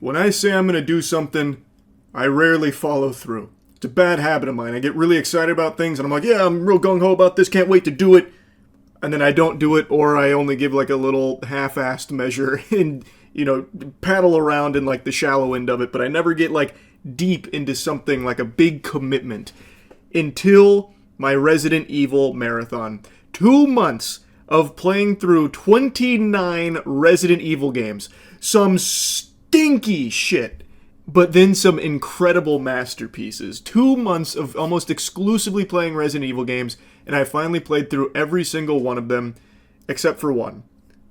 When I say I'm going to do something, I rarely follow through. It's a bad habit of mine. I get really excited about things and I'm like, yeah, I'm real gung-ho about this, can't wait to do it. And then I don't do it, or I only give like a little half-assed measure and, paddle around in like the shallow end of it, but I never get like deep into something like a big commitment until my Resident Evil marathon. 2 months of playing through 29 Resident Evil games. Some stinky shit, but then some incredible masterpieces. 2 months of almost exclusively playing Resident Evil games, and I finally played through every single one of them, except for one.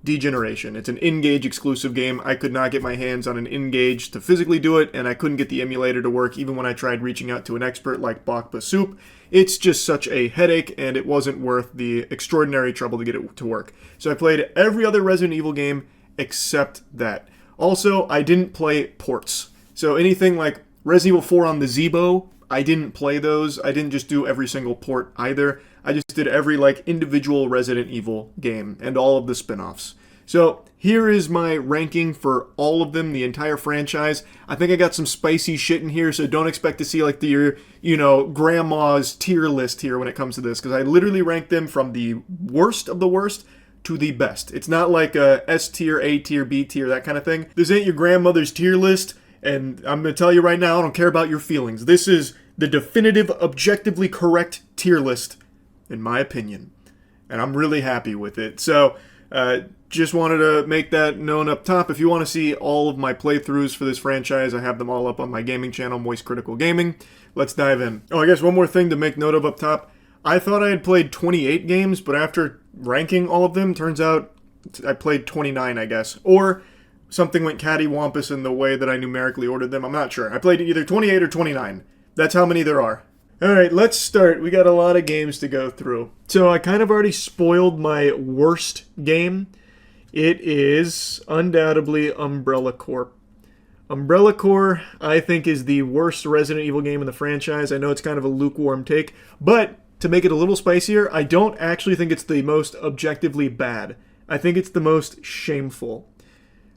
Degeneration. It's an N-Gage exclusive game. I could not get my hands on an N-Gage to physically do it, and I couldn't get the emulator to work even when I tried reaching out to an expert like Bakba Soup. It's just such a headache, and it wasn't worth the extraordinary trouble to get it to work. So I played every other Resident Evil game except that. Also, I didn't play ports. So anything like Resident Evil 4 on the Zeebo, I didn't play those. I didn't just do every single port either. I just did every individual Resident Evil game and all of the spin-offs. So here is my ranking for all of them, the entire franchise. I think I got some spicy shit in here, so don't expect to see the grandma's tier list here when it comes to this, because I literally rank them from the worst of the worst to the best. It's not like a S tier, A tier, B tier, that kind of thing. This ain't your grandmother's tier list, and I'm going to tell you right now, I don't care about your feelings. This is the definitive, objectively correct tier list, in my opinion. And I'm really happy with it. So, just wanted to make that known up top. If you want to see all of my playthroughs for this franchise, I have them all up on my gaming channel, Moist Critical Gaming. Let's dive in. Oh, I guess one more thing to make note of up top. I thought I had played 28 games, but after ranking all of them, turns out I played 29, I guess. Or something went cattywampus in the way that I numerically ordered them. I'm not sure. I played either 28 or 29. That's how many there are. Alright, let's start. We got a lot of games to go through. So I kind of already spoiled my worst game. It is undoubtedly Umbrella Corp. Umbrella Corp, I think, is the worst Resident Evil game in the franchise. I know it's kind of a lukewarm take, but to make it a little spicier, I don't actually think it's the most objectively bad. I think it's the most shameful.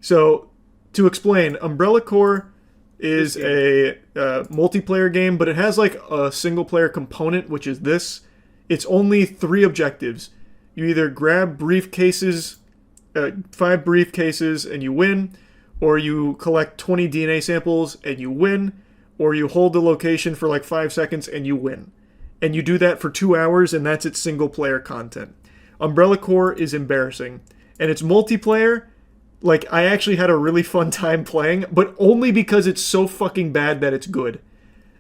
So, to explain, Umbrella Corp is a multiplayer game, but it has a single-player component, which is this. It's only 3 objectives. You either grab briefcases, 5 briefcases, and you win, or you collect 20 DNA samples and you win, or you hold the location for 5 seconds and you win. And you do that for 2 hours, and that's its single-player content. Umbrella Corp is embarrassing. And it's multiplayer. I actually had a really fun time playing, but only because it's so fucking bad that it's good.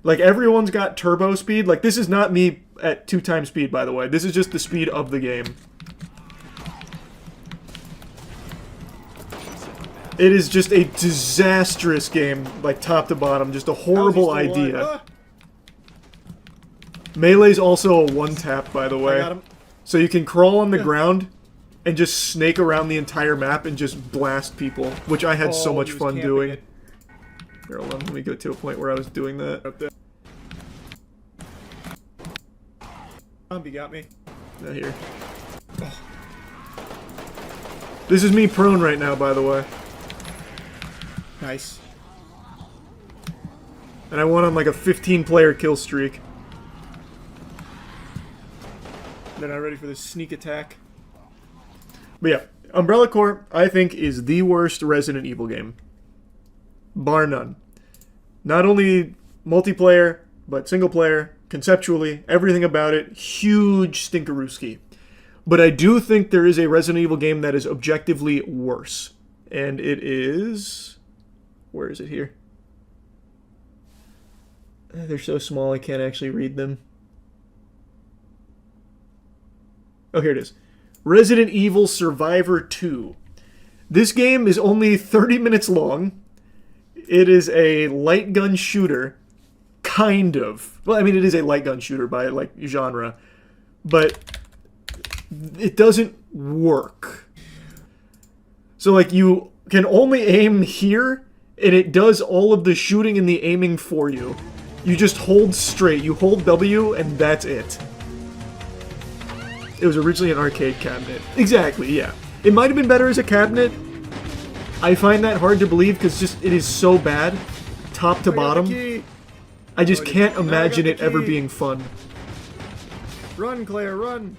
Everyone's got turbo speed. This is not me at 2 times speed, by the way. This is just the speed of the game. It is just a disastrous game, top to bottom. Just a horrible idea. Melee's also a one-tap, by the way. I got him. So you can crawl on the ground and just snake around the entire map and just blast people, which I had so much fun doing. Here, hold on, let me go to a point where I was doing that. Up there. Zombie got me. Not here. Oh. This is me prone right now, by the way. Nice. And I went on a 15-player kill streak. They're not ready for this sneak attack. But yeah, Umbrella Corp, I think, is the worst Resident Evil game. Bar none. Not only multiplayer, but single player, conceptually, everything about it, huge stinkerooski. But I do think there is a Resident Evil game that is objectively worse. And it is... Where is it here? They're so small I can't actually read them. Oh, here it is. Resident Evil Survivor 2. This game is only 30 minutes long. It is a light gun shooter. Kind of. Well, I mean, it is a light gun shooter by, genre. But it doesn't work. So, you can only aim here, and it does all of the shooting and the aiming for you. You just hold straight. You hold W, and that's it. It was originally an arcade cabinet. Exactly, yeah. It might have been better as a cabinet, I find that hard to believe because just it is so bad, top to bottom. I just can't imagine it ever being fun. Run, Claire, run!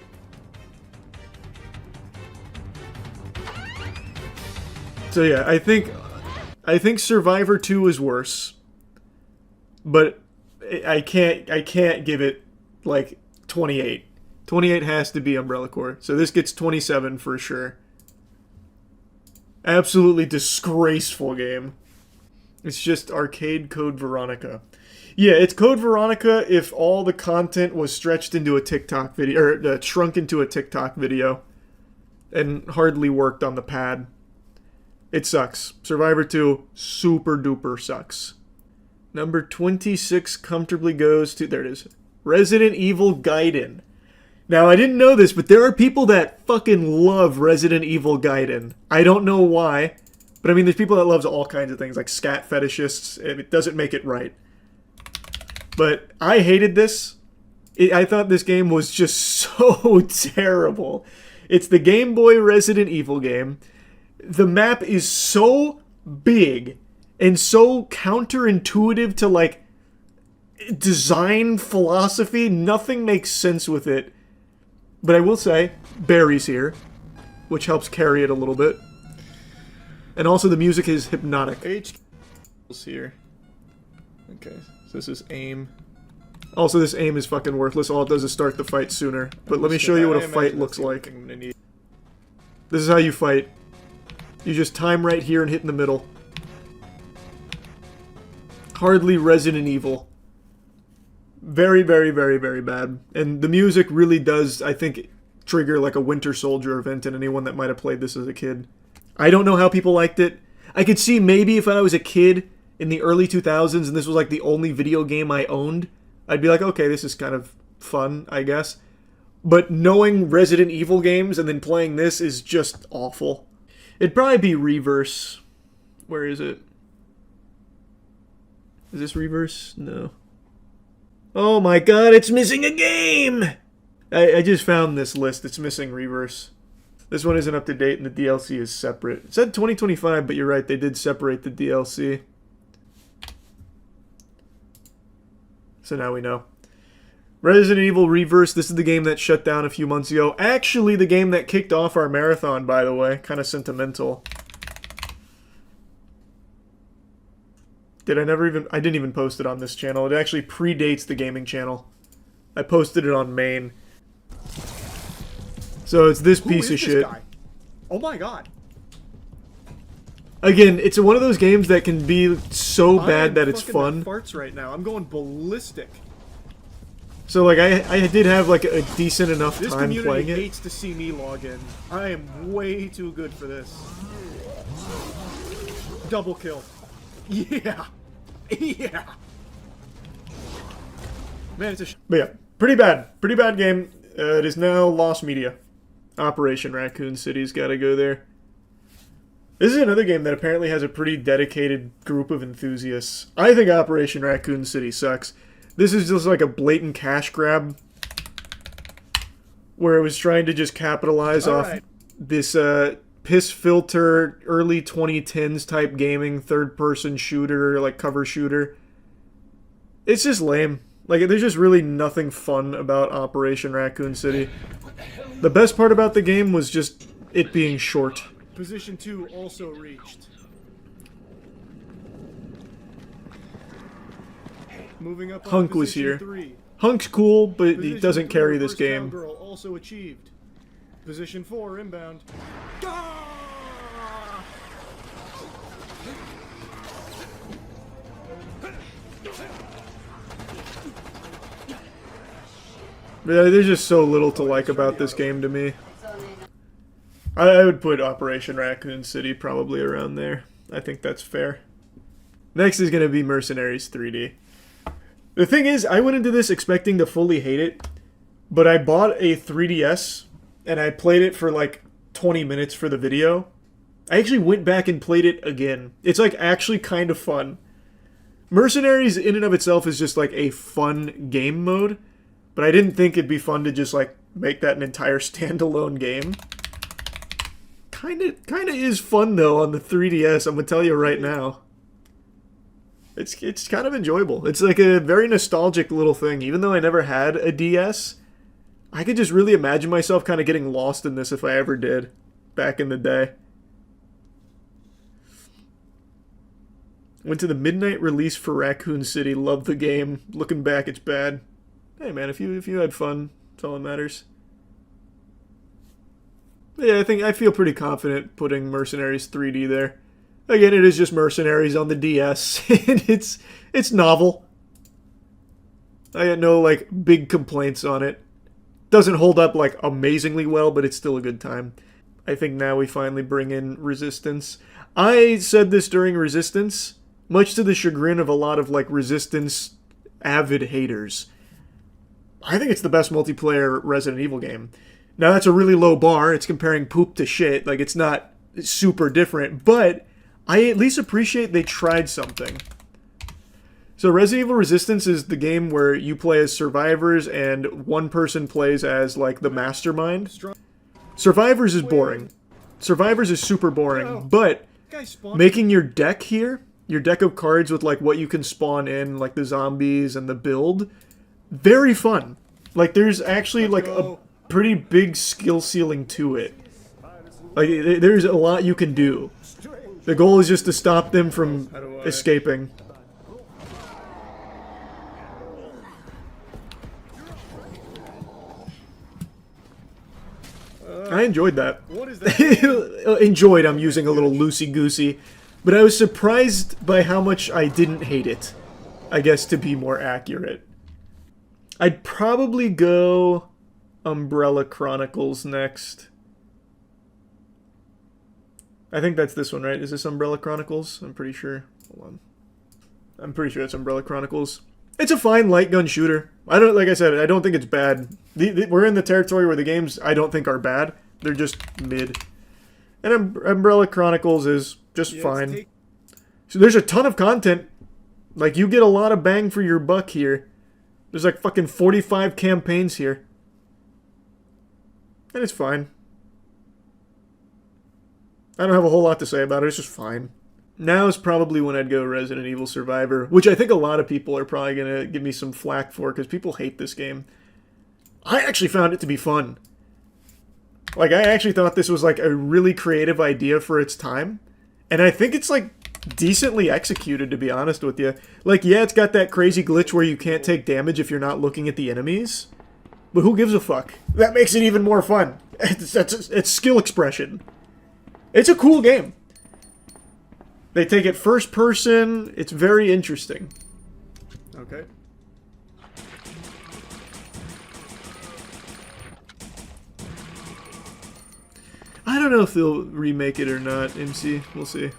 So yeah, I think Survivor 2 is worse. But I can't give it like 28. 28 has to be Umbrella Corps. So this gets 27 for sure. Absolutely disgraceful game. It's just arcade Code Veronica. Yeah, it's Code Veronica if all the content was stretched into a TikTok video, or shrunk into a TikTok video, and hardly worked on the pad. It sucks. Survivor 2 super duper sucks. Number 26 comfortably goes to, there it is, Resident Evil Gaiden. Now, I didn't know this, but there are people that fucking love Resident Evil Gaiden. I don't know why, but I mean, there's people that loves all kinds of things, like scat fetishists, and it doesn't make it right. But I hated this. I thought this game was just so terrible. It's the Game Boy Resident Evil game. The map is so big and so counterintuitive to, like, design philosophy. Nothing makes sense with it. But I will say, Barry's here, which helps carry it a little bit. And also the music is hypnotic. H here. Okay, so this is aim. Also, this aim is fucking worthless. All it does is start the fight sooner. But let me show you what a fight looks like. This is how you fight. You just time right here and hit in the middle. Hardly Resident Evil. Very, very, very, very bad. And the music really does, I think, trigger like a Winter Soldier event in anyone that might have played this as a kid. I don't know how people liked it. I could see maybe if I was a kid in the early 2000s and this was like the only video game I owned, I'd be like, okay, this is kind of fun, I guess. But knowing Resident Evil games and then playing this is just awful. It'd probably be Reverse. Where is it? Is this Reverse? No. Oh my god, it's missing a game! I just found this list. It's missing Reverse. This one isn't up to date and the DLC is separate. It said 2025, but you're right, they did separate the DLC. So now we know. Resident Evil Reverse, this is the game that shut down a few months ago. Actually, the game that kicked off our marathon, by the way. Kind of sentimental. I didn't even post it on this channel. It actually predates the gaming channel. I posted it on main. So it's this piece of shit. Guy? Oh my god. Again, it's one of those games that can be so bad that it's fun. Farts right now. I'm going ballistic. So like I did have like a decent enough time playing it. This community hates to see me log in. I am way too good for this. Double kill. Yeah. Yeah. Man, it's a But yeah, pretty bad. Pretty bad game. It is now Lost Media. Operation Raccoon City's got to go there. This is another game that apparently has a pretty dedicated group of enthusiasts. I think Operation Raccoon City sucks. This is just like a blatant cash grab. Where it was trying to just capitalize off this piss filter, early 2010s type gaming, third-person shooter, like cover shooter. It's just lame. Like, there's just really nothing fun about Operation Raccoon City. The best part about the game was just it being short. Position 2 also reached. Moving up. Hunk was here. 3. Hunk's cool, but Position he doesn't carry this first game. Girl also achieved. Position 4 inbound. Yeah, there's just so little to like about this game to me. I would put Operation Raccoon City probably around there. I think that's fair. Next is going to be Mercenaries 3D. The thing is, I went into this expecting to fully hate it, but I bought a 3DS, and I played it for like 20 minutes for the video. I actually went back and played it again. It's like actually kind of fun. Mercenaries in and of itself is just like a fun game mode, but I didn't think it'd be fun to just like make that an entire standalone game. kind of is fun though on the 3DS. I'm gonna tell you right now. It's kind of enjoyable. It's like a very nostalgic little thing. Even though I never had a DS, I could just really imagine myself kind of getting lost in this if I ever did back in the day. Went to the midnight release for Raccoon City. Loved the game. Looking back, it's bad. Hey man, if you had fun, that's all that matters. Yeah, I feel pretty confident putting Mercenaries 3D there. Again, it is just Mercenaries on the DS, and it's novel. I had no like big complaints on it. Doesn't hold up like amazingly well, but it's still a good time. I think now we finally bring in Resistance. I said this during Resistance, much to the chagrin of a lot of like Resistance avid haters. I think it's the best multiplayer Resident Evil game. Now that's a really low bar. It's comparing poop to shit. Like it's not super different, but I at least appreciate they tried something. So Resident Evil Resistance is the game where you play as survivors and one person plays as like the mastermind. Survivors is boring. Survivors is super boring, but making your deck here, your deck of cards with like what you can spawn in, like the zombies and the build, very fun. Like there's actually like a pretty big skill ceiling to it. Like there's a lot you can do. The goal is just to stop them from escaping. I enjoyed that. What is that? Enjoyed, I'm using a little loosey-goosey. But I was surprised by how much I didn't hate it. I guess to be more accurate. I'd probably go Umbrella Chronicles next. I think that's this one, right? Is this Umbrella Chronicles? I'm pretty sure. Hold on. I'm pretty sure it's Umbrella Chronicles. It's a fine light gun shooter. Like I said, I don't think it's bad. We're in the territory where the games I don't think are bad. They're just mid. And Umbrella Chronicles is just fine. So there's a ton of content. Like, you get a lot of bang for your buck here. There's like fucking 45 campaigns here. And it's fine. I don't have a whole lot to say about it. It's just fine. Now is probably when I'd go Resident Evil Survivor, which I think a lot of people are probably going to give me some flack for because people hate this game. I actually found it to be fun. Like, I actually thought this was like a really creative idea for its time. And I think it's like decently executed, to be honest with you. Like, yeah, it's got that crazy glitch where you can't take damage if you're not looking at the enemies. But who gives a fuck? That makes it even more fun. It's skill expression. It's a cool game. They take it first person. It's very interesting. Okay. I don't know if they'll remake it or not, MC. We'll see.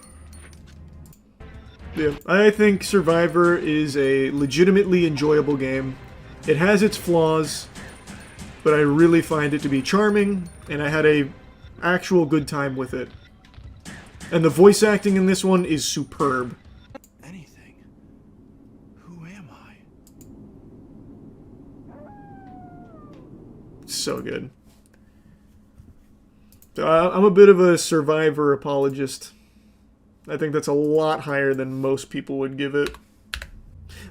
Yeah, I think Survivor is a legitimately enjoyable game. It has its flaws, but I really find it to be charming, and I had a actual good time with it. And the voice acting in this one is superb. Anything. Who am I? So good. So I'm a bit of a Survivor apologist. I think that's a lot higher than most people would give it.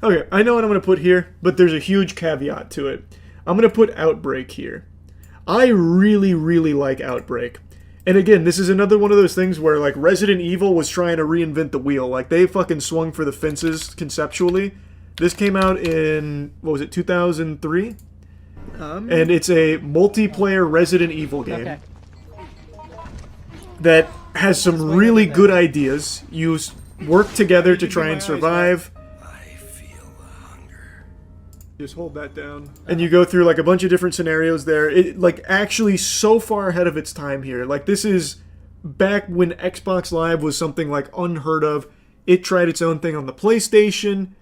Okay, I know what I'm going to put here, but there's a huge caveat to it. I'm going to put Outbreak here. I really, really like Outbreak. And again, this is another one of those things where, like, Resident Evil was trying to reinvent the wheel. Like, they fucking swung for the fences conceptually. This came out in, what was it, 2003? And it's a multiplayer Resident Evil game that has some really good ideas. You work together to try and survive. I feel hunger. Just hold that down. And you go through like a bunch of different scenarios there. It like actually so far ahead of its time here. Like this is back when Xbox Live was something like unheard of. It tried its own thing on the PlayStation.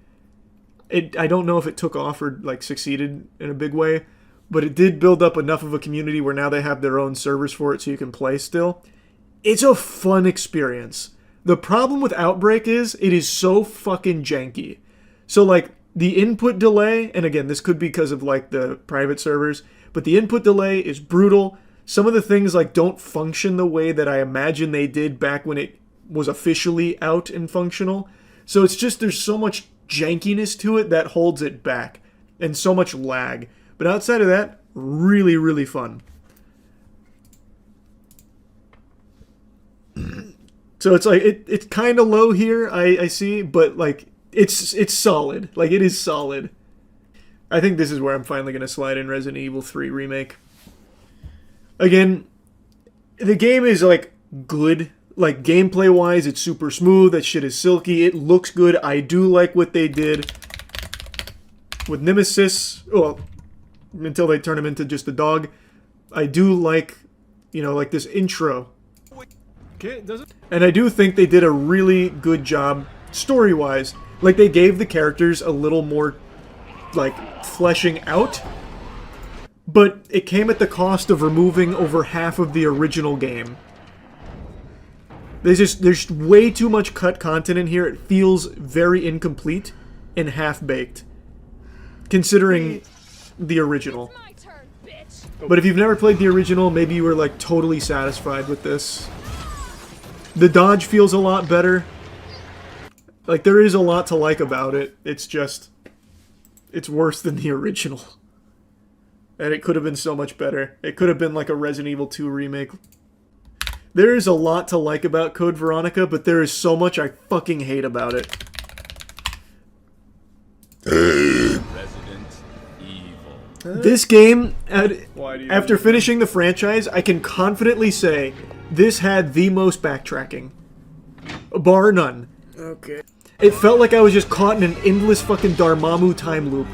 I don't know if it took off or like succeeded in a big way, but it did build up enough of a community where now they have their own servers for it so you can play still. It's a fun experience. The problem with Outbreak is it is so fucking janky. So like the input delay, and again, this could be because of like the private servers, but the input delay is brutal. some of the things like don't function the way that I imagine they did back when it was officially out and functional. So it's just there's so much jankiness to it that holds it back and so much lag. But outside of that, really, really fun. So it's like it's kind of low here, I see, but like it's solid. Like it is solid. I think this is where I'm finally gonna slide in Resident Evil 3 Remake. Again, the game is like good. Like gameplay wise, it's super smooth. That shit is silky. It looks good. I do like what they did with Nemesis. Well, until they turn him into just a dog. I do like, you know, like this intro. Okay, does it? And I do think they did a really good job story-wise. Like, they gave the characters a little more, like, fleshing out. But it came at the cost of removing over half of the original game. There's way too much cut content in here. It feels very incomplete and half-baked. Considering the original. My turn, bitch. But if you've never played the original, maybe you were, like, totally satisfied with this. The dodge feels a lot better. Like, there is a lot to like about it. It's just... it's worse than the original. And it could have been so much better. It could have been like a Resident Evil 2 remake. There is a lot to like about Code Veronica, but there is so much I fucking hate about it. Resident Evil. This game, Why do you after finishing the franchise, I can confidently say this had the most backtracking. Bar none. Okay. It felt like I was just caught in an endless fucking Dormammu time loop.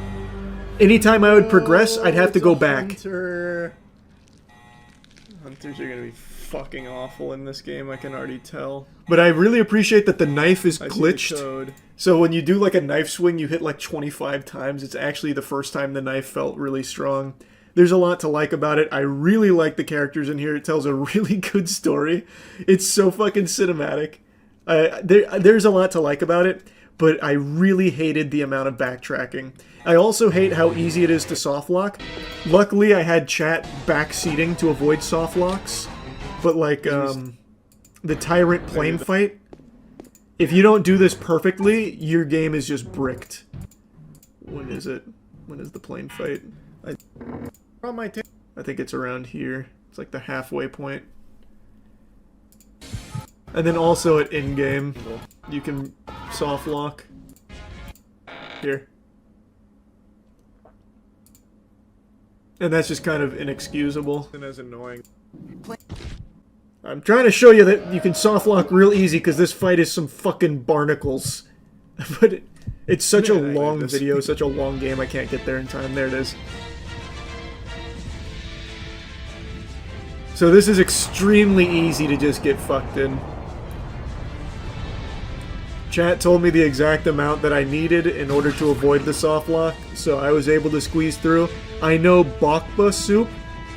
Anytime I would progress, I'd have to go back. Hunter. Hunters are gonna be fucking awful in this game, I can already tell. But I really appreciate that the knife is I see the glitched. code. So when you do like a knife swing, you hit like 25 times. It's actually the first time the knife felt really strong. There's a lot to like about it. I really like the characters in here. It tells a really good story. It's so fucking cinematic. There's a lot to like about it, but I really hated the amount of backtracking. I also hate how easy it is to softlock. Luckily, I had chat backseating to avoid softlocks. But like, the Tyrant plane fight, if you don't do this perfectly, your game is just bricked. When is it? When is the plane fight? On my I think it's around here. It's like the halfway point. And then also at in-game, you can soft lock. Here. And that's just kind of inexcusable. and as annoying. I'm trying to show you that you can soft lock real easy because this fight is some fucking barnacles. But it's such a Yeah, I long like this. video, such a long game, I can't get there in time. There it is. So this is extremely easy to just get fucked in. Chat told me the exact amount that I needed in order to avoid the soft lock, so I was able to squeeze through. I know Bakba Soup,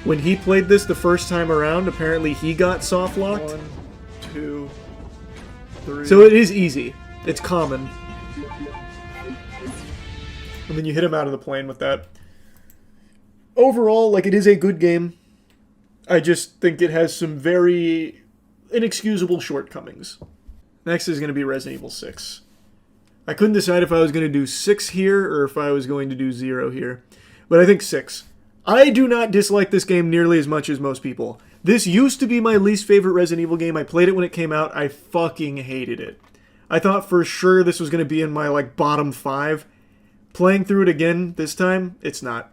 when he played this the first time around, apparently he got soft locked. 1, 2, 3. So it is easy. It's common. And then you hit him out of the plane with that. Overall, like, it is a good game. I just think it has some very inexcusable shortcomings. Next is going to be Resident Evil 6. I couldn't decide if I was going to do 6 here or if I was going to do 0 here. But I think 6. I do not dislike this game nearly as much as most people. This used to be my least favorite Resident Evil game. I played it when it came out. I fucking hated it. I thought for sure this was going to be in my like bottom 5. Playing through it again this time, it's not.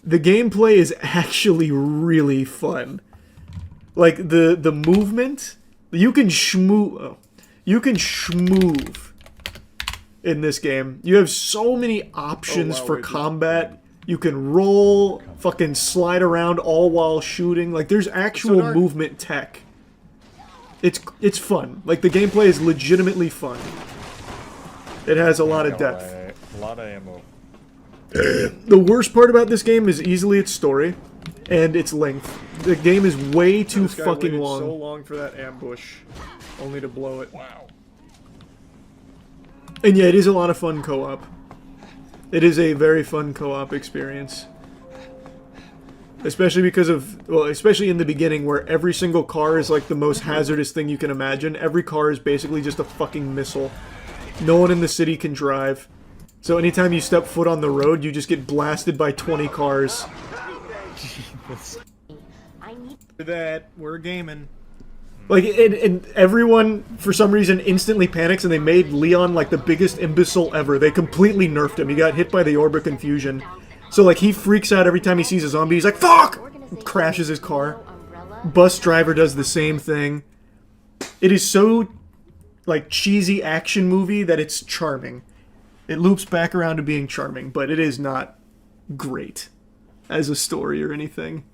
The gameplay is actually really fun. Like the movement, you can schmoo in this game. You have so many options Oh, wow, for wait, combat. You can roll, fucking slide around all while shooting. Like there's actual dark. movement tech. It's fun. Like the gameplay is legitimately fun. It has a lot of depth. A lot of ammo. The worst part about this game is easily its story and its length. The game is way too This guy fucking waited long. so long for that ambush, only to blow it. Wow. And yeah, it is a lot of fun co-op. It is a very fun co-op experience. Especially because of, well, especially in the beginning where every single car is like the most hazardous thing you can imagine. Every car is basically just a fucking missile. No one in the city can drive. So anytime you step foot on the road, you just get blasted by 20 cars. That we're gaming. Like, and everyone, for some reason, instantly panics, and they made Leon, like, the biggest imbecile ever. They completely nerfed him. He got hit by the Orb of Confusion. So, like, he freaks out every time he sees a zombie. He's like, fuck! Crashes his car. Bus driver does the same thing. It is so, like, cheesy action movie that it's charming. It loops back around to being charming, but it is not great as a story or anything.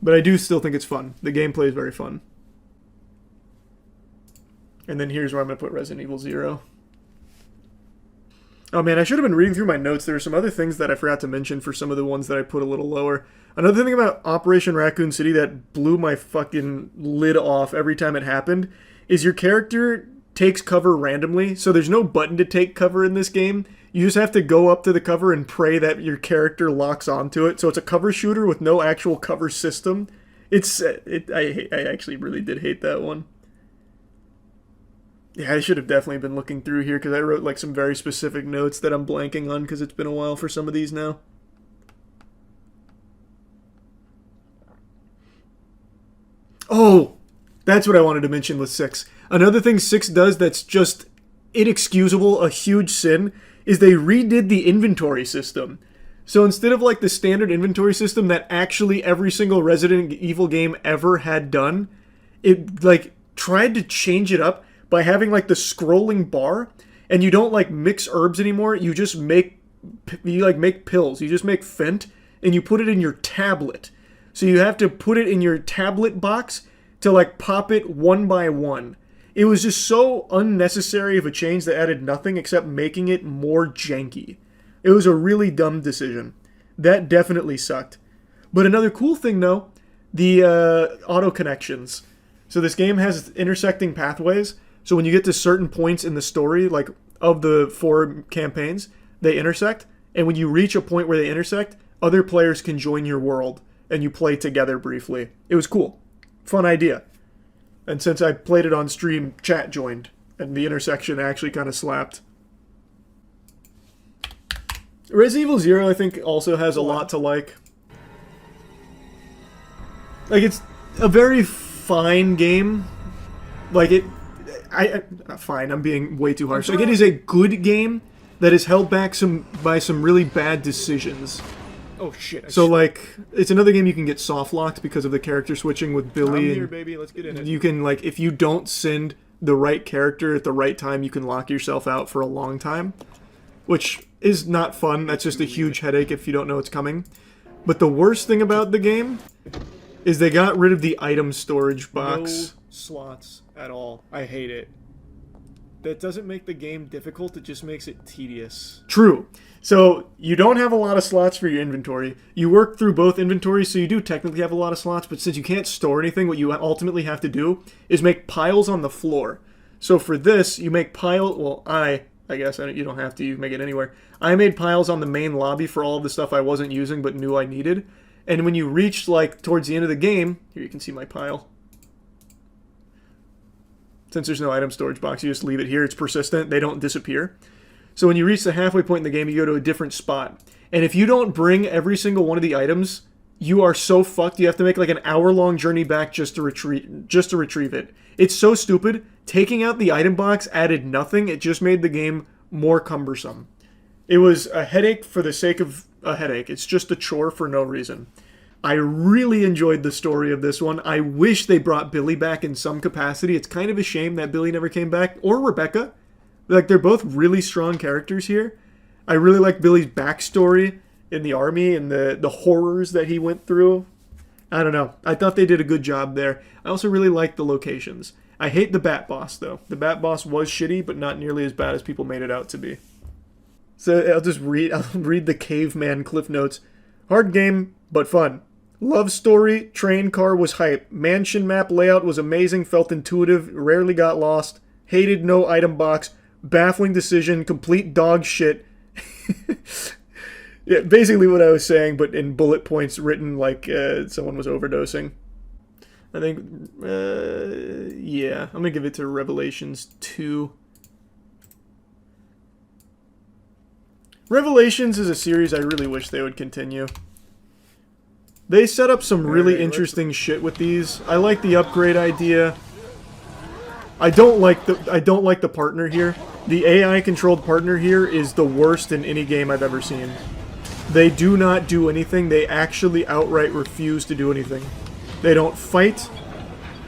But I do still think it's fun. The gameplay is very fun. And then here's where I'm going to put Resident Evil 0. Oh man, I should have been reading through my notes. There were some other things that I forgot to mention for some of the ones that I put a little lower. Another thing about Operation Raccoon City that blew my fucking lid off every time it happened is your character takes cover randomly, so there's no button to take cover in this game. You just have to go up to the cover and pray that your character locks onto it. So it's a cover shooter with no actual cover system. I actually really did hate that one. Yeah, I should have definitely been looking through here because I wrote like some very specific notes that I'm blanking on because it's been a while for some of these now. Oh, that's what I wanted to mention with 6. Another thing 6 does that's just inexcusable, a huge sin, is they redid the inventory system. So instead of like the standard inventory system that actually every single Resident Evil game ever had done, it like tried to change it up by having like the scrolling bar, and you don't like mix herbs anymore. You just make pills. You just make Fent, and you put it in your tablet. So you have to put it in your tablet box to like pop it one by one. It was just so unnecessary of a change that added nothing except making it more janky. It was a really dumb decision. That definitely sucked. But another cool thing though, the auto connections. So this game has intersecting pathways. So when you get to certain points in the story, like of the 4 campaigns, they intersect. And when you reach a point where they intersect, other players can join your world and you play together briefly. It was cool. Fun idea. And since I played it on stream, chat joined. And the intersection actually kind of slapped. Resident Evil 0, I think, also has a lot to like. Like, it's a very fine game. Like, fine, I'm being way too harsh. Like, it is a good game that is held back by some really bad decisions. Oh shit. So, like, it's another game you can get soft-locked because of the character switching with Billy. I'm here, baby. Let's get in it. You can, like, if you don't send the right character at the right time, you can lock yourself out for a long time. Which is not fun. That's just a huge headache if you don't know it's coming. But the worst thing about the game is they got rid of the item storage box. No slots at all. I hate it. That doesn't make the game difficult, it just makes it tedious. True. So, you don't have a lot of slots for your inventory. You work through both inventories, so you do technically have a lot of slots, but since you can't store anything, what you ultimately have to do is make piles on the floor. So for this, you make I guess you don't have to, you make it anywhere. I made piles on the main lobby for all of the stuff I wasn't using but knew I needed. And when you reach, like, towards the end of the game, here you can see my pile. Since there's no item storage box, you just leave it here. It's persistent. They don't disappear. So when you reach the halfway point in the game, you go to a different spot. And if you don't bring every single one of the items, you are so fucked. You have to make like an hour-long journey back just to retrieve it. It's so stupid. Taking out the item box added nothing. It just made the game more cumbersome. It was a headache for the sake of a headache. It's just a chore for no reason. I really enjoyed the story of this one. I wish they brought Billy back in some capacity. It's kind of a shame that Billy never came back. Or Rebecca. Like, they're both really strong characters here. I really like Billy's backstory in the army and the horrors that he went through. I don't know. I thought they did a good job there. I also really like the locations. I hate the Bat Boss, though. The Bat Boss was shitty, but not nearly as bad as people made it out to be. So I'll read the Caveman Cliff Notes. Hard game, but fun. Love story, train car was hype. Mansion map layout was amazing, felt intuitive, rarely got lost. Hated no item box. Baffling decision, complete dog shit. Yeah, basically what I was saying, but in bullet points written like someone was overdosing. I think, yeah, I'm gonna give it to Revelations 2. Revelations is a series I really wish they would continue. They set up some really interesting shit with these. I like the upgrade idea. I don't like the partner here. The AI controlled partner here is the worst in any game I've ever seen. They do not do anything. They actually outright refuse to do anything. They don't fight.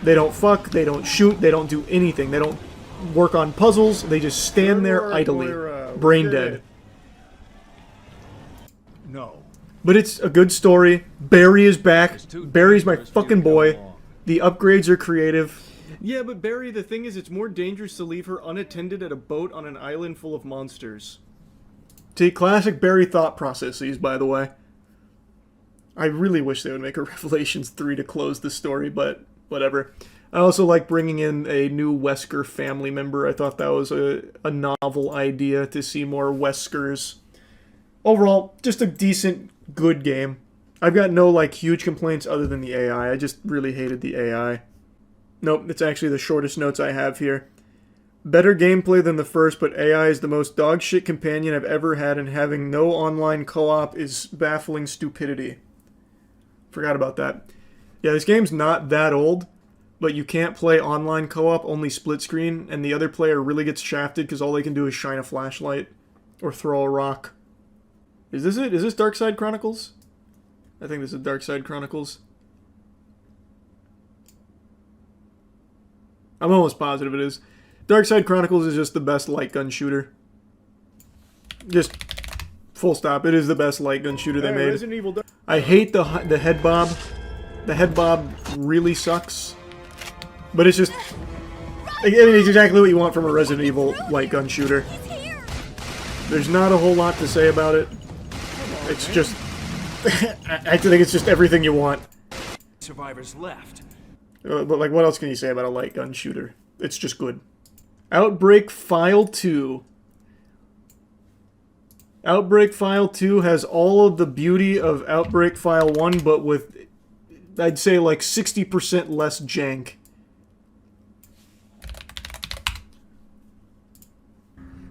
They don't fuck. They don't shoot. They don't do anything. They don't work on puzzles. They just stand there idly, brain dead. No. But it's a good story. Barry is back. Barry's my fucking boy. The upgrades are creative. Yeah, but Barry, the thing is, it's more dangerous to leave her unattended at a boat on an island full of monsters. See, classic Barry thought processes, by the way. I really wish they would make a Revelations 3 to close the story, but whatever. I also like bringing in a new Wesker family member. I thought that was a novel idea to see more Weskers. Overall, just a decent, good game. I've got no, like, huge complaints other than the AI. I just really hated the AI. Nope, it's actually the shortest notes I have here. Better gameplay than the first, but AI is the most dogshit companion I've ever had, and having no online co-op is baffling stupidity. Forgot about that. Yeah, this game's not that old, but you can't play online co-op, only split screen, and the other player really gets shafted because all they can do is shine a flashlight or throw a rock. Is this it? Is this Darkside Chronicles? I think this is Darkside Chronicles. I'm almost positive it is. Darkside Chronicles is just the best light gun shooter. Just full stop. It is the best light gun shooter they made. I hate the head bob. The head bob really sucks. But it's just... I mean, it's exactly what you want from a Resident Evil light gun shooter. There's not a whole lot to say about it. It's just... I think it's just everything you want. Survivors left. But, like, what else can you say about a light gun shooter? It's just good. Outbreak File 2. Outbreak File 2 has all of the beauty of Outbreak File 1, but with, I'd say, like, 60% less jank.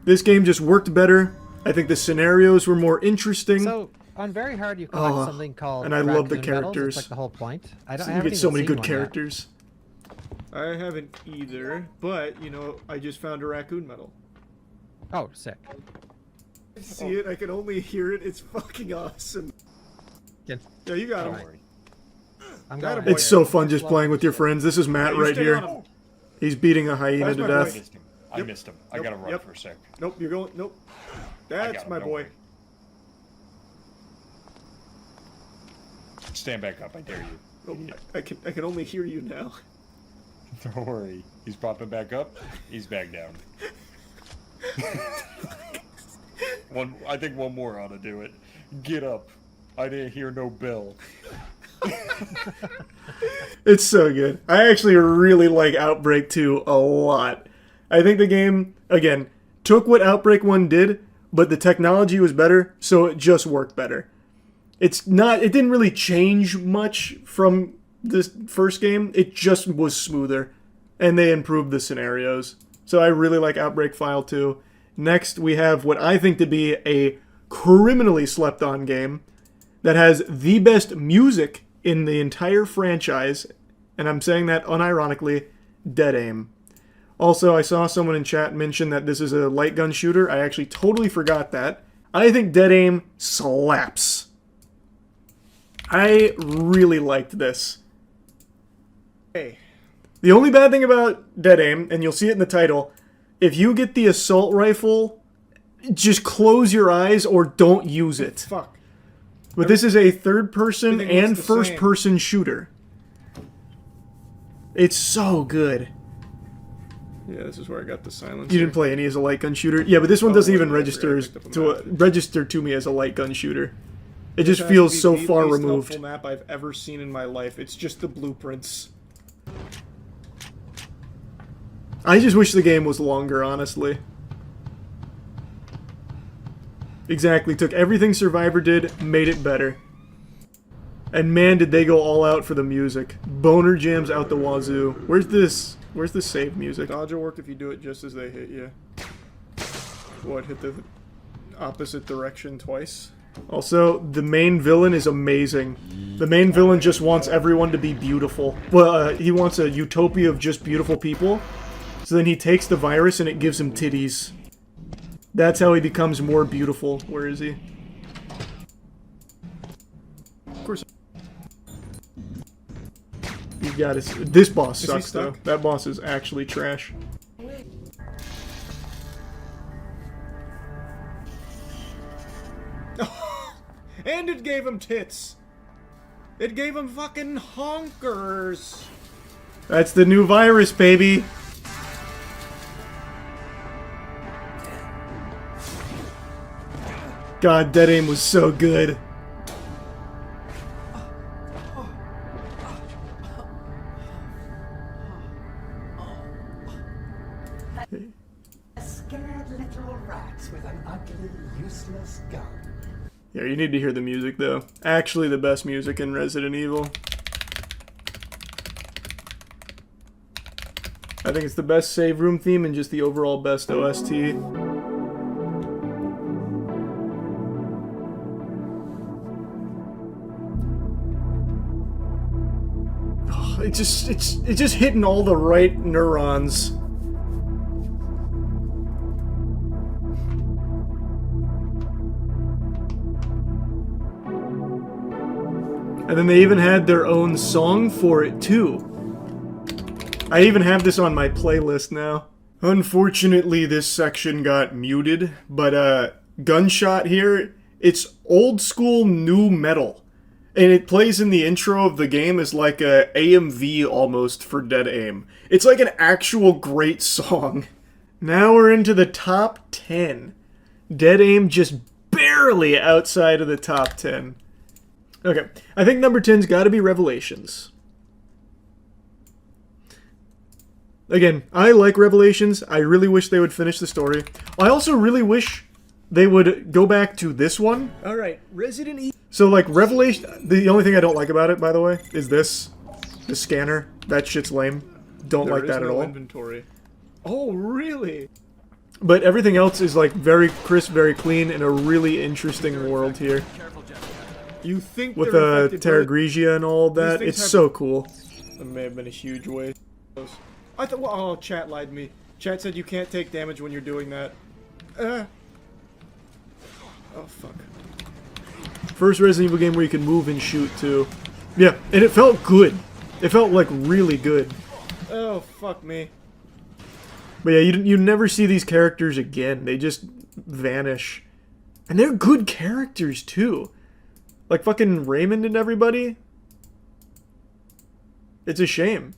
This game just worked better. I think the scenarios were more interesting. So, on Very Hard, you collect something called and I love the raccoon characters. Medals. That's like the whole point. I You get so many good characters. I haven't either, but, you know, I just found a raccoon medal. Oh, sick. See it? I can only hear it. It's fucking awesome. Yeah, you got him. I'm going It's so fun just playing with your friends. This is Matt right here. He's beating a hyena to death. I missed him. I gotta run for a sec. Nope, you're going. Nope. That's my boy. Stand back up, I dare you. Nope, I can only hear you now. Don't worry. He's popping back up. He's back down. I think one more ought to do it. Get up. I didn't hear no bell. It's so good. I actually really like Outbreak 2 a lot. I think the game, again, took what Outbreak 1 did, but the technology was better, so it just worked better. It didn't really change much from this first game. It just was smoother, and they improved the scenarios. So I really like Outbreak File 2. Next, we have what I think to be a criminally slept-on game that has the best music in the entire franchise, and I'm saying that unironically, Dead Aim. Also, I saw someone in chat mention that this is a light gun shooter. I actually totally forgot that. I think Dead Aim slaps. I really liked this. Hey. The only bad thing about Dead Aim, and you'll see it in the title, if you get the assault rifle, just close your eyes or don't use it. Fuck. But this is a third-person Everything looks and the first-person shooter. It's so good. Yeah, this is where I got the silence. You didn't play any as a light gun shooter? Yeah, but this one doesn't even register to me as a light gun shooter. It just feels so far removed. The most helpful map I've ever seen in my life. It's just the blueprints. I just wish the game was longer, honestly. Exactly. Took everything Survivor did, made it better. And man, did they go all out for the music. Boner jams out the wazoo. Where's this? Where's the save music? Dodge will work if you do it just as they hit you. What, hit the opposite direction twice? Also, the main villain is amazing. The main villain just wants everyone to be beautiful. Well, he wants a utopia of just beautiful people. So then he takes the virus and it gives him titties. That's how he becomes more beautiful. Where is he? Of course. You got it. This boss Is he sucks, though. stuck? That boss is actually trash. And it gave him tits! It gave him fucking honkers! That's the new virus, baby! God, Dead Aim was so good. Scared little rats with an ugly, useless gun. Yeah, you need to hear the music, though. Actually, the best music in Resident Evil. I think it's the best save room theme and just the overall best OST. Oh, it's just hitting all the right neurons. And then they even had their own song for it, too. I even have this on my playlist now. Unfortunately, this section got muted, but, Gunshot here, it's old school new metal. And it plays in the intro of the game as like a AMV almost for Dead Aim. It's like an actual great song. Now we're into the top 10. Dead Aim just barely outside of the top 10. Okay, I think number 10's gotta be Revelations. Again, I like Revelations. I really wish they would finish the story. I also really wish they would go back to this one. Alright, Resident Evil. So, like, Revelation... The only thing I don't like about it, by the way, is this. The scanner. That shit's lame. Don't like that at all. Inventory. Oh, really? But everything else is, like, very crisp, very clean, and a really interesting world here. You think With they're affected Terra by- Grigia and all that. things It's have- so cool. It may have been a huge waste. I thought, well, oh, chat lied to me. Chat said you can't take damage when you're doing that. Oh, fuck. First Resident Evil game where you can move and shoot, too. Yeah, and it felt good. It felt, like, really good. Oh, fuck me. But yeah, you never see these characters again. They just vanish. And they're good characters, too. Like fucking Raymond and everybody. It's a shame.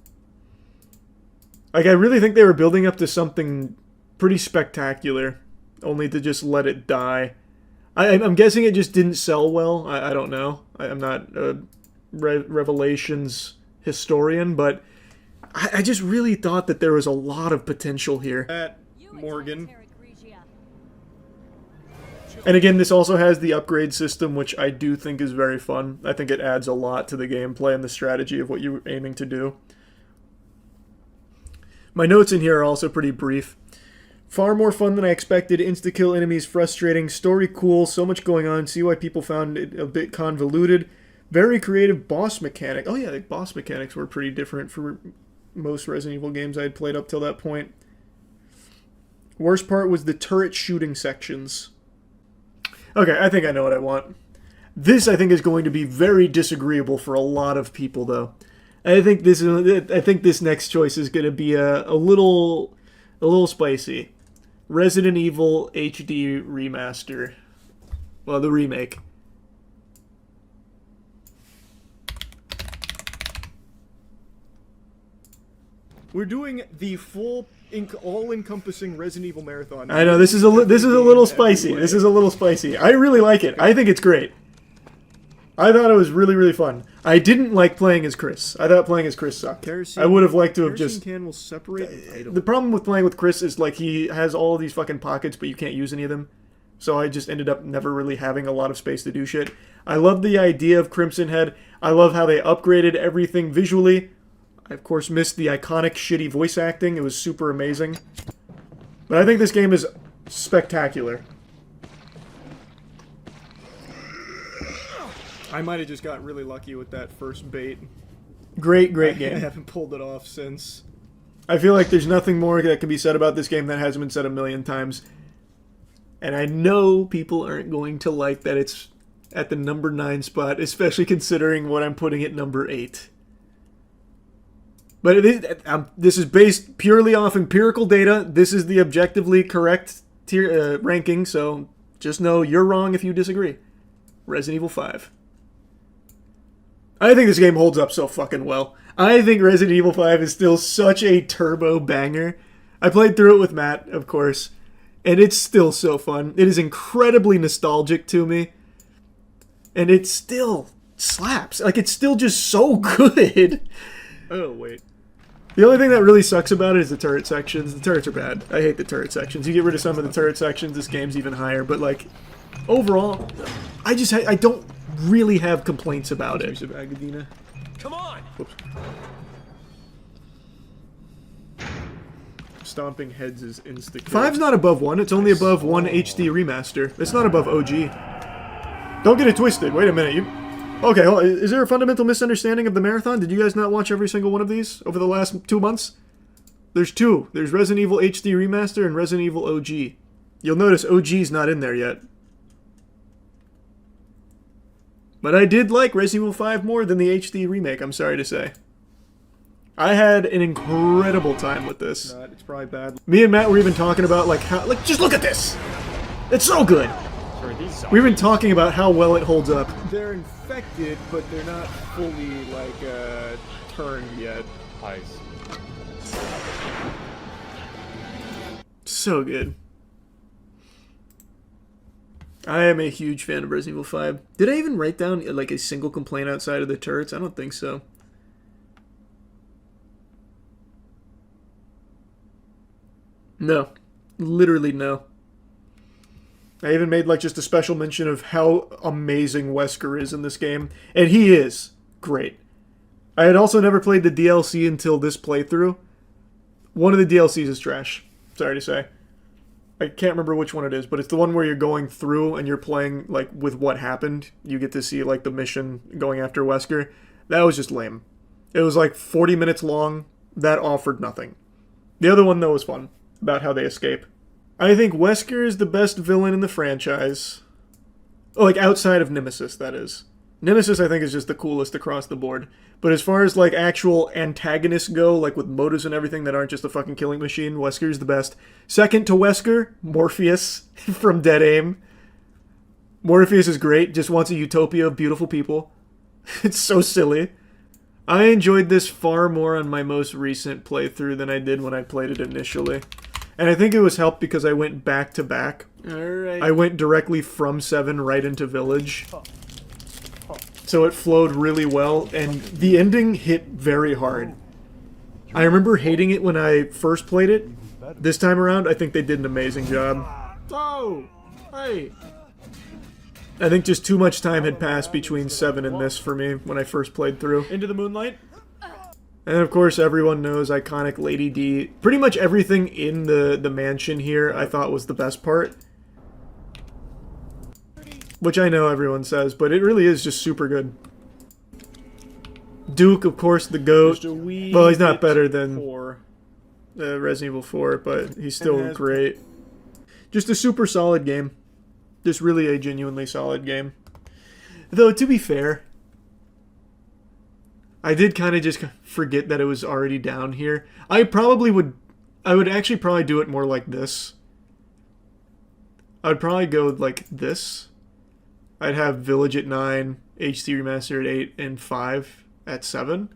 Like, I really think they were building up to something pretty spectacular, only to just let it die. I'm guessing it just didn't sell well. I don't know. I'm not a Revelations historian, but I just really thought that there was a lot of potential here. At Morgan. And again, this also has the upgrade system, which I do think is very fun. I think it adds a lot to the gameplay and the strategy of what you're aiming to do. My notes in here are also pretty brief. Far more fun than I expected. Insta-kill enemies frustrating. Story cool. So much going on. See why people found it a bit convoluted. Very creative boss mechanic. Oh yeah, the boss mechanics were pretty different for most Resident Evil games I had played up till that point. Worst part was the turret shooting sections. Okay, I think I know what I want. This, I think, is going to be very disagreeable for a lot of people, though. I think this next choice is going to be a little spicy. Resident Evil HD Remaster. Well, the remake. We're doing the full, all-encompassing Resident Evil marathon. I know, this is a little spicy. This is a little spicy. I really like it. I think it's great. I thought it was really, really fun. I didn't like playing as Chris. I thought playing as Chris sucked. Kerosene, I would have liked to have kerosene just... can will separate an item. The problem with playing with Chris is, like, he has all of these fucking pockets, but you can't use any of them. so I just ended up never really having a lot of space to do shit. I love the idea of Crimson Head. I love how they upgraded everything visually. I, of course, missed the iconic shitty voice acting. It was super amazing. But I think this game is spectacular. I might have just got really lucky with that first bait. Great I game. haven't pulled it off since. I feel like there's nothing more that can be said about this game that hasn't been said a million times. And I know people aren't going to like that it's at the number 9 spot, especially considering what I'm putting at number 8. But this is based purely off empirical data. This is the objectively correct tier, ranking, so just know you're wrong if you disagree. Resident Evil 5. I think this game holds up so fucking well. I think Resident Evil 5 is still such a turbo banger. I played through it with Matt, of course, and it's still so fun. It is incredibly nostalgic to me, and it still slaps. Like, it's still just so good. Oh, wait. The only thing that really sucks about it is the turret sections. The turrets are bad. I hate the turret sections. You get rid of some of the turret sections, this game's even higher. But, like, overall, I don't really have complaints about it. Use of Agadina. Come on! Whoops. Stomping Heads is insta-kill. 5's not above 1. It's only above 1 HD remaster. It's not above OG. Don't get it twisted. Wait a minute. Okay, hold on. Is there a fundamental misunderstanding of the marathon? Did you guys not watch every single one of these over the last 2 months? There's 2. There's Resident Evil HD Remaster and Resident Evil OG. You'll notice OG's not in there yet. But I did like Resident Evil 5 more than the HD remake, I'm sorry to say. I had an incredible time with this. It's probably bad. Me and Matt were even talking about, like, how... Like, just look at this! It's so good! We've been talking about how well it holds up. They're infected, but they're not fully, like, turned yet. Ice. So good. I am a huge fan of Resident Evil 5. Did I even write down, like, a single complaint outside of the turrets? I don't think so. No. Literally no. I even made, like, just a special mention of how amazing Wesker is in this game. And he is great. I had also never played the DLC until this playthrough. One of the DLCs is trash. Sorry to say. I can't remember which one it is, but it's the one where you're going through and you're playing, like, with what happened. You get to see, like, the mission going after Wesker. That was just lame. It was, like, 40 minutes long. That offered nothing. The other one, though, was fun. About how they escape. I think Wesker is the best villain in the franchise. Like, outside of Nemesis, that is. Nemesis, I think, is just the coolest across the board. But as far as, like, actual antagonists go, like, with motives and everything that aren't just a fucking killing machine, Wesker's the best. Second to Wesker, Morpheus from Dead Aim. Morpheus is great, just wants a utopia of beautiful people. It's so silly. I enjoyed this far more on my most recent playthrough than I did when I played it initially. And I think it was helped because I went back to back. Alright. I went directly from 7 right into Village. So it flowed really well, and the ending hit very hard. I remember hating it when I first played it. This time around, I think they did an amazing job. Oh! Hey! I think just too much time had passed between 7 and this for me when I first played through. Into the moonlight? And of course, everyone knows iconic Lady D. Pretty much everything in the mansion here I thought was the best part. Which I know everyone says, but it really is just super good. Duke, of course, the GOAT. Well, he's not better than Resident Evil 4, but he's still great. Just a super solid game. Just really a genuinely solid game. Though, to be fair, I did kind of just forget that it was already down here. I would actually probably do it more like this. I would probably go like this. I'd have Village at 9, HD Remastered at 8, and 5 at 7.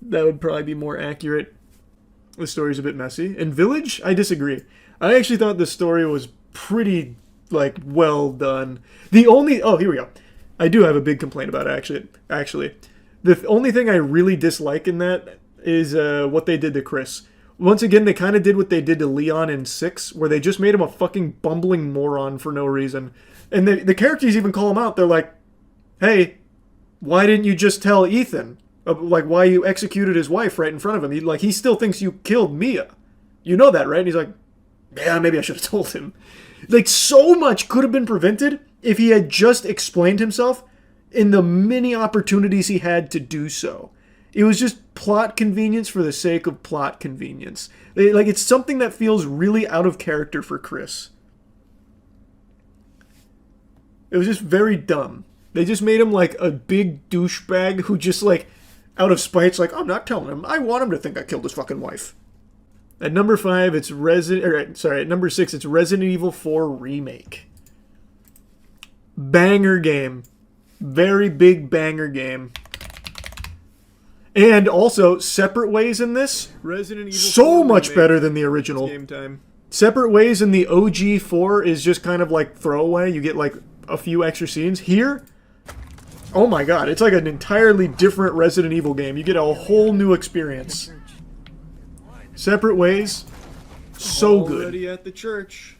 That would probably be more accurate. The story's a bit messy. And Village, I disagree. I actually thought the story was pretty, like, well done. The only... Oh, here we go. I do have a big complaint about it, actually. The only thing I really dislike in that is what they did to Chris. Once again, they kind of did what they did to Leon in 6, where they just made him a fucking bumbling moron for no reason. And the characters even call him out. They're like, hey, why didn't you just tell Ethan? Like, why you executed his wife right in front of him? He still thinks you killed Mia. You know that, right? And he's like, yeah, maybe I should have told him. Like, so much could have been prevented if he had just explained himself in the many opportunities he had to do so. It was just plot convenience for the sake of plot convenience. Like, it's something that feels really out of character for Chris. It was just very dumb. They just made him like a big douchebag who just like, out of spite's like, I'm not telling him. I want him to think I killed his fucking wife. At number 5, it's at number 6, it's Resident Evil 4 Remake. Banger game. Very big banger game. And also, Separate Ways in this, Resident Evil so 4 much remake. better than the original. Game time. Separate Ways in the OG 4 is just kind of like throwaway. You get like a few extra scenes. Here, oh my god, it's like an entirely different Resident Evil game. You get a whole new experience. Separate Ways, so good. Already at the church.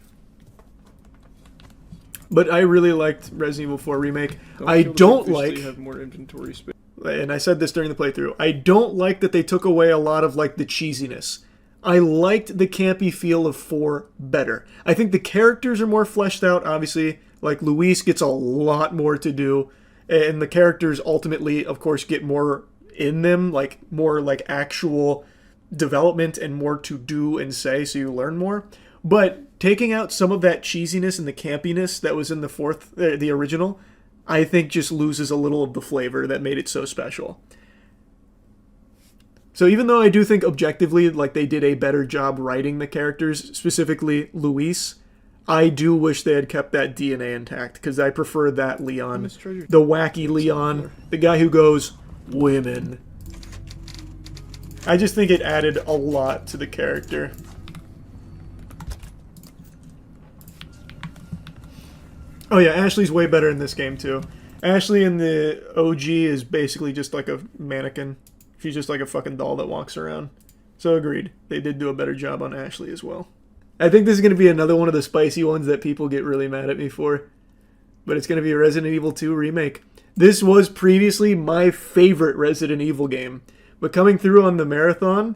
But I really liked Resident Evil 4 Remake. I kill the don't big fish so like, you have more inventory space. and I said this during the playthrough, I don't like that they took away a lot of like the cheesiness. I liked the campy feel of 4 better. I think the characters are more fleshed out, obviously. Like, Luis gets a lot more to do, and the characters ultimately, of course, get more in them, like, more, like, actual development and more to do and say, so you learn more. But taking out some of that cheesiness and the campiness that was in the original, I think just loses a little of the flavor that made it so special. So even though I do think objectively, like, they did a better job writing the characters, specifically Luis, I do wish they had kept that DNA intact, because I prefer that Leon. The wacky Leon, the guy who goes, women. I just think it added a lot to the character. Oh yeah, Ashley's way better in this game too. Ashley in the OG is basically just like a mannequin. She's just like a fucking doll that walks around. So agreed. They did do a better job on Ashley as well. I think this is going to be another one of the spicy ones that people get really mad at me for. But it's going to be a Resident Evil 2 remake. This was previously my favorite Resident Evil game. But coming through on the marathon,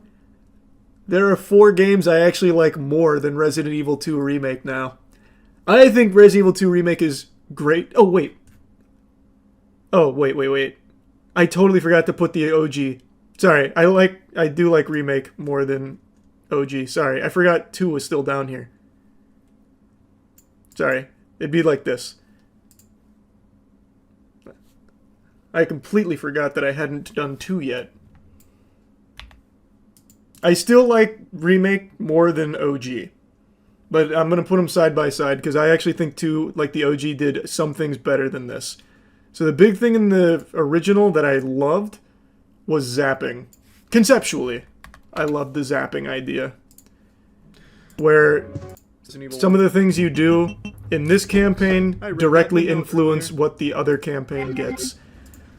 there are 4 games I actually like more than Resident Evil 2 Remake now. I think Resident Evil 2 Remake is great. Oh, wait. I totally forgot to put the OG. Sorry, I do like Remake more than OG. Sorry, I forgot 2 was still down here. Sorry, it'd be like this. I completely forgot that I hadn't done 2 yet. I still like Remake more than OG. But I'm going to put them side by side because I actually think 2, like the OG, did some things better than this. So the big thing in the original that I loved was zapping. Conceptually, I loved the zapping idea. Where some of the things you do in this campaign directly influence what the other campaign gets.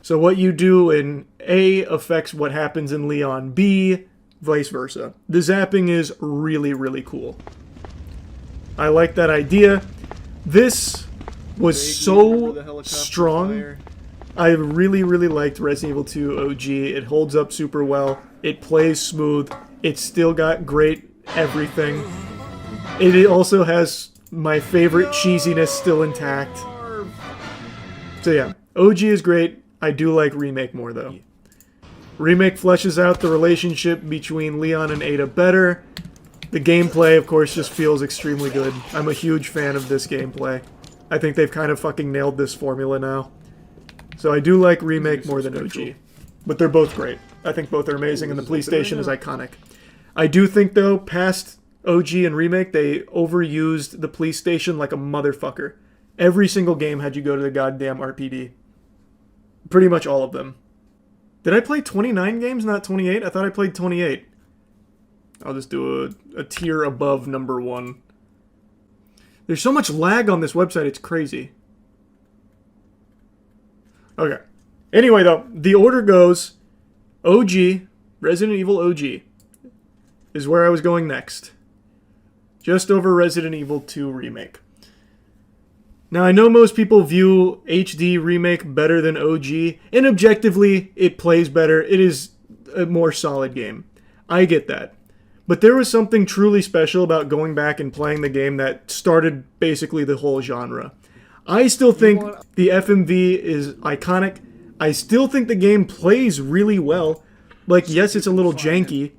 So what you do in A affects what happens in Leon B, vice versa. The zapping is really, really cool. I like that idea. This was so strong. I really, really liked Resident Evil 2 OG. It holds up super well. It plays smooth. It's still got great everything. It also has my favorite cheesiness still intact. So yeah, OG is great. I do like Remake more though. Remake fleshes out the relationship between Leon and Ada better. The gameplay, of course, just feels extremely good. I'm a huge fan of this gameplay. I think they've kind of fucking nailed this formula now. So I do like Remake more than OG. But they're both great. I think both are amazing, and the police station is iconic. I do think, though, past OG and Remake, they overused the police station like a motherfucker. Every single game had you go to the goddamn RPD. Pretty much all of them. Did I play 29 games, not 28? I thought I played 28. I'll just do a tier above number 1. There's so much lag on this website, it's crazy. Okay. Anyway, though, the order goes OG, Resident Evil OG. is where I was going next. Just over Resident Evil 2 Remake. Now, I know most people view HD Remake better than OG, and objectively, it plays better. It is a more solid game. I get that. But there was something truly special about going back and playing the game that started basically the whole genre. I still think the FMV is iconic. I still think the game plays really well. Like, yes, it's a little janky,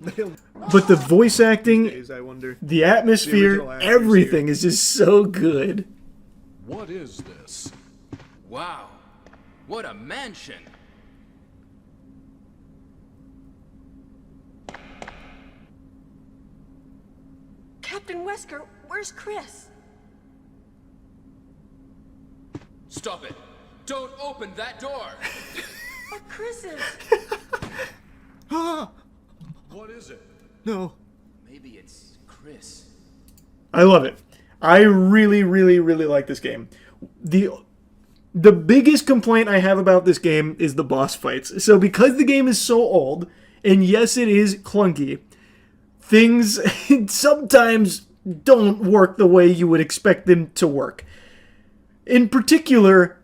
but the voice acting, I wonder. the atmosphere, original actors everything is just so good. What is this? Wow. What a mansion. Captain Wesker, where's Chris? Stop it. Don't open that door. But Chris is... What is it? No. Maybe it's Chris. I love it. I really, really, really like this game. The biggest complaint I have about this game is the boss fights. So because the game is so old, and yes, it is clunky, things sometimes don't work the way you would expect them to work. In particular,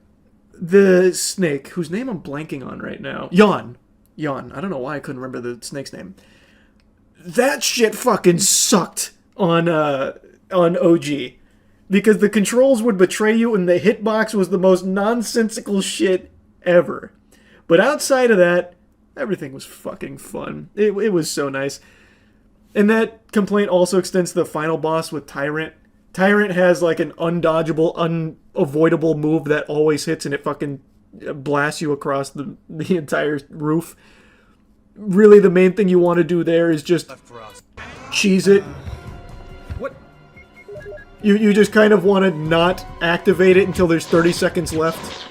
the snake, whose name I'm blanking on right now. Yawn. I don't know why I couldn't remember the snake's name. That shit fucking sucked on OG. Because the controls would betray you and the hitbox was the most nonsensical shit ever. But outside of that, everything was fucking fun. It was so nice. And that complaint also extends to the final boss with Tyrant. Tyrant has like an undodgeable, unavoidable move that always hits and it fucking blasts you across the entire roof. Really, the main thing you want to do there is just cheese it. What? You just kind of want to not activate it until there's 30 seconds left.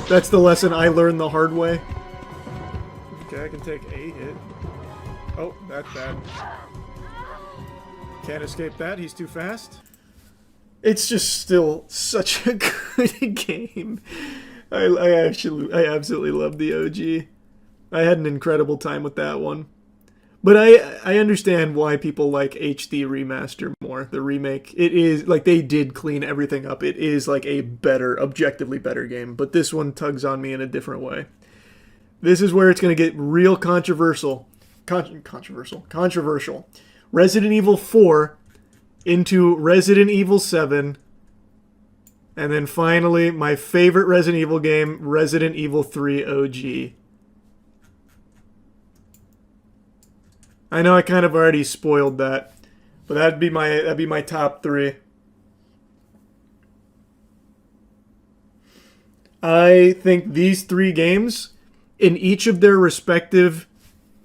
That's the lesson I learned the hard way. Okay, I can take a hit. Oh, that's bad. Can't escape that, he's too fast. It's just still such a good game. I absolutely love the OG. I had an incredible time with that one. But I understand why people like HD Remaster more. The remake, it is, like, they did clean everything up. It is, like, a better, objectively better game. But this one tugs on me in a different way. This is where it's going to get real controversial. Controversial. Resident Evil 4 into Resident Evil 7. And then finally, my favorite Resident Evil game, Resident Evil 3 OG. I know I kind of already spoiled that, but that'd be my top 3. I think these 3 games, in each of their respective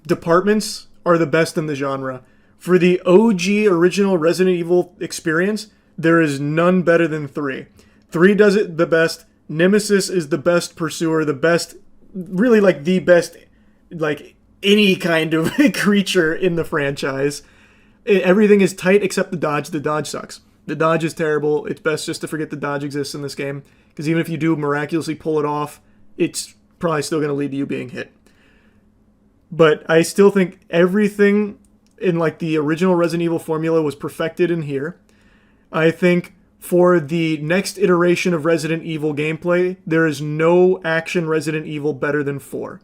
departments, are the best in the genre. For the OG original Resident Evil experience, there is none better than 3. 3 does it the best. Nemesis is the best pursuer, the best, really like the best, like any kind of creature in the franchise. Everything is tight except the dodge. The dodge sucks. The dodge is terrible. It's best just to forget the dodge exists in this game, because even if you do miraculously pull it off, it's probably still going to lead to you being hit. But I still think everything in like the original Resident Evil formula was perfected in here. I think for the next iteration of Resident Evil gameplay, there is no action Resident Evil better than 4.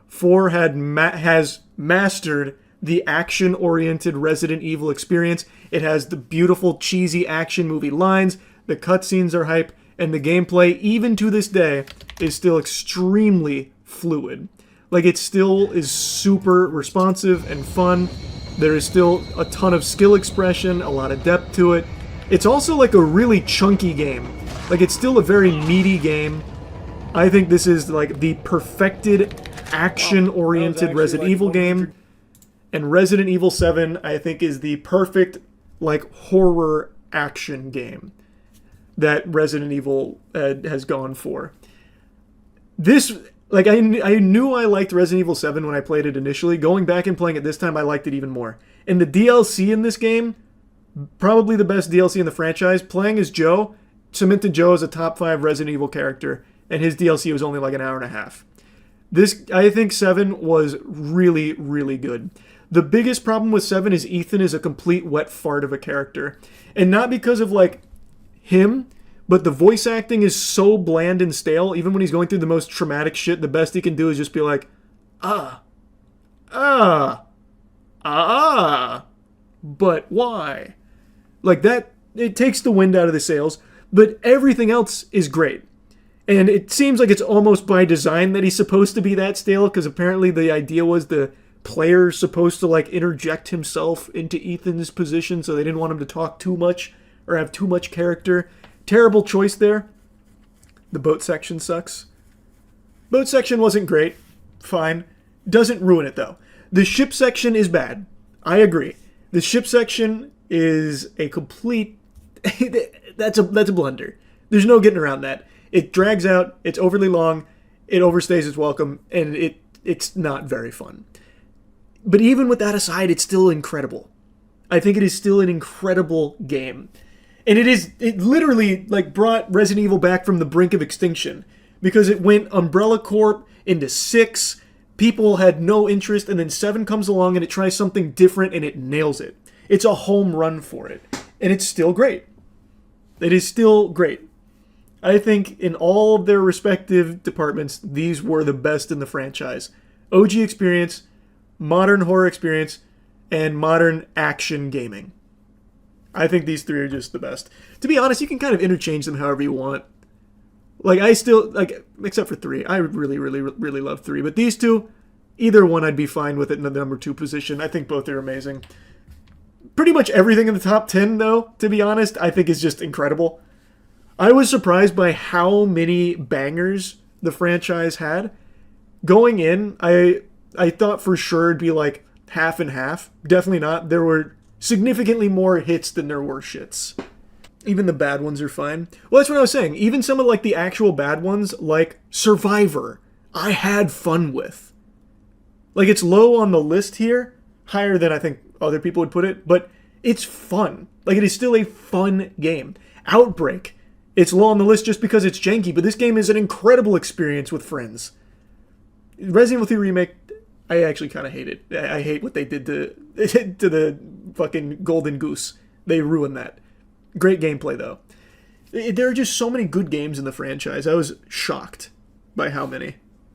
4 has mastered the action-oriented Resident Evil experience. It has the beautiful, cheesy action movie lines, the cutscenes are hype, and the gameplay, even to this day, is still extremely fluid. Like, it still is super responsive and fun. There is still a ton of skill expression, a lot of depth to it. It's also like a really chunky game. Like, it's still a very meaty game. I think this is like the perfected action-oriented Resident Evil game. And Resident Evil 7, I think, is the perfect, like, horror action game that Resident Evil has gone for. This, like, I knew I liked Resident Evil 7 when I played it initially. Going back and playing it this time, I liked it even more. And the DLC in this game, probably the best DLC in the franchise. Playing as Joe cemented Joe as a top 5 Resident Evil character, and his DLC was only like an hour and a half. This, I think 7 was really, really good. The biggest problem with 7 is Ethan is a complete wet fart of a character. And not because of, like, him, but the voice acting is so bland and stale. Even when he's going through the most traumatic shit, the best he can do is just be like, but why? Like that, it takes the wind out of the sails, but everything else is great. And it seems like it's almost by design that he's supposed to be that stale, because apparently the idea was the player's supposed to like interject himself into Ethan's position, so they didn't want him to talk too much or have too much character. Terrible choice there. The boat section sucks. Boat section wasn't great. Fine. Doesn't ruin it though. The ship section is bad. I agree. The ship section is a complete... that's a blunder. There's no getting around that. It drags out, it's overly long, it overstays its welcome, and it's not very fun. But even with that aside, it's still incredible. I think it is still an incredible game. And it literally like brought Resident Evil back from the brink of extinction. Because it went Umbrella Corp into 6, people had no interest, and then 7 comes along and it tries something different and it nails it. It's a home run for it. And it's still great. It is still great. I think in all of their respective departments, these were the best in the franchise. OG experience, modern horror experience, and modern action gaming. I think these 3 are just the best. To be honest, you can kind of interchange them however you want. Like, I still, like, except for 3. I really, really, really love 3. But these 2, either one I'd be fine with it in the number 2 position. I think both are amazing. Pretty much everything in the top 10, though, to be honest, I think is just incredible. I was surprised by how many bangers the franchise had. Going in, I thought for sure it'd be like half and half. Definitely not. There were significantly more hits than there were shits. Even the bad ones are fine. Well, that's what I was saying. Even some of like the actual bad ones, like Survivor, I had fun with. Like, it's low on the list here, higher than I think other people would put it, but it's fun. Like, it is still a fun game. Outbreak, it's low on the list just because it's janky, but this game is an incredible experience with friends. Resident Evil 3 Remake, I actually kind of hate it. I hate what they did to the fucking Golden Goose. They ruined that. Great gameplay, though. There are just so many good games in the franchise. I was shocked by how many.